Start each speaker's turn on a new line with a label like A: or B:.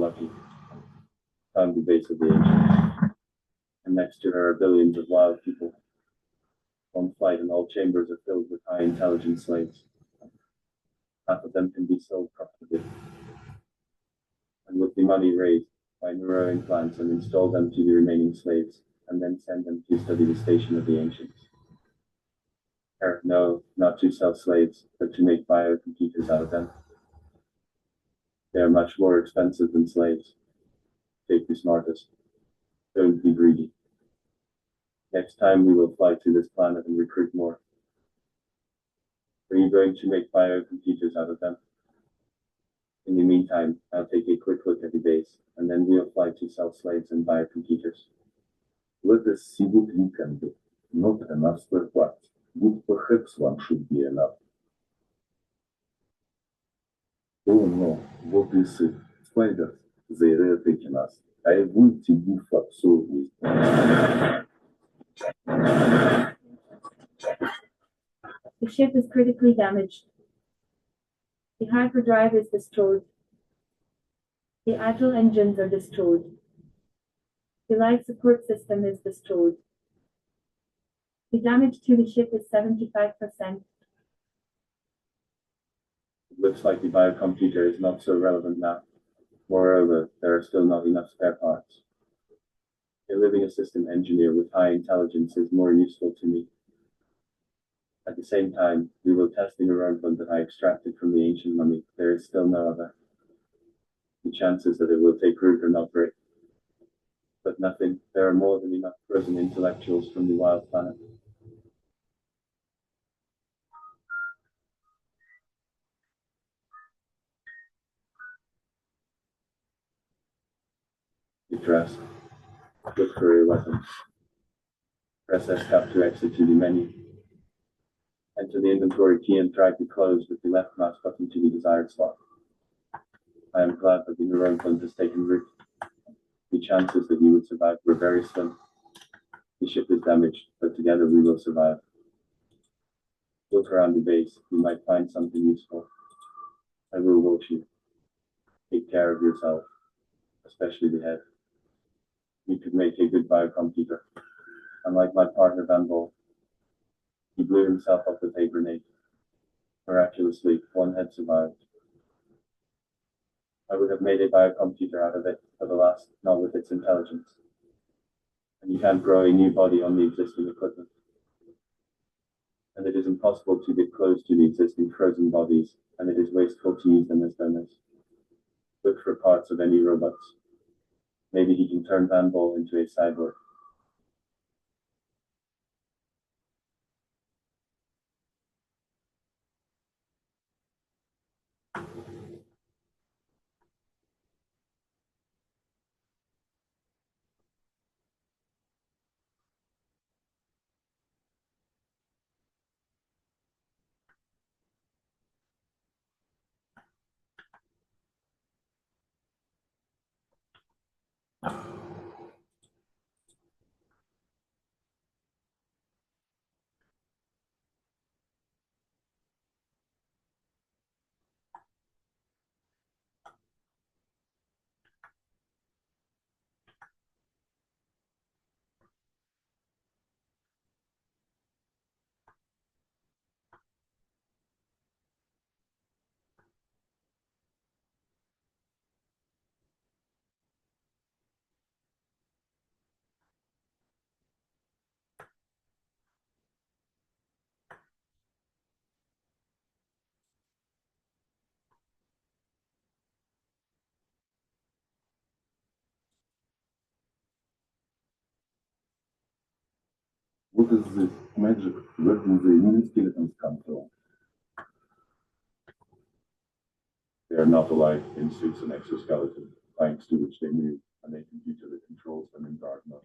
A: lucky. Found the base of the ancients. And next to her are billions of wild people. One flight and all chambers are filled with high intelligence slaves. Half of them can be sold profitably. And with the money raised, buy neuro implants and install them to the remaining slaves, and then send them to study the station of the ancients. Or no, not to sell slaves, but to make biocomputers out of them. They are much more expensive than slaves. Take the smartest. Don't be greedy. Next time we will fly to this planet and recruit more. Are you going to make biocomputers out of them? In the meantime, I'll take a quick look at the base, and then we'll fly to sell slaves and biocomputers.
B: Let us see what we can do. Not enough spare parts, but perhaps one should be enough. Oh no, what is it? Spiders. They are attacking us. I will to goof up so with.
C: The ship is critically damaged. The hyperdrive is destroyed. The agile engines are destroyed. The life support system is destroyed. The damage to the ship is 75%.
A: It looks like the biocomputer is not so relevant now. Moreover, there are still not enough spare parts. A living assistant engineer with high intelligence is more useful to me. At the same time, we will test the neuron that I extracted from the ancient mummy. There is still no other. The chances that it will take root are not great. But nothing, there are more than enough frozen intellectuals from the wild planet. Get dressed. Look for a weapon. Press Escape to exit to the menu. Enter the inventory key and drag the close with the left mouse button to the desired slot. I am glad that the neuron has taken root. The chances that you would survive were very slim. The ship is damaged, but together we will survive. Look around the base, you might find something useful. I will watch you. Take care of yourself, especially the head. You could make a good biocomputer. Unlike my partner Van Bol, he blew himself up with a grenade. Miraculously, one head survived. I would have made a biocomputer out of it, but alas, not with its intelligence. And you can't grow a new body on the existing equipment. And it is impossible to get close to the existing frozen bodies, and it is wasteful to use them as donors. Look for parts of any robots. Maybe he can turn Van Bol into a cyborg.
B: What is this magic? Where do the mini skeletons come from? They are not alive in suits and exoskeletons, thanks to which they move, and a computer that controls them in darkness.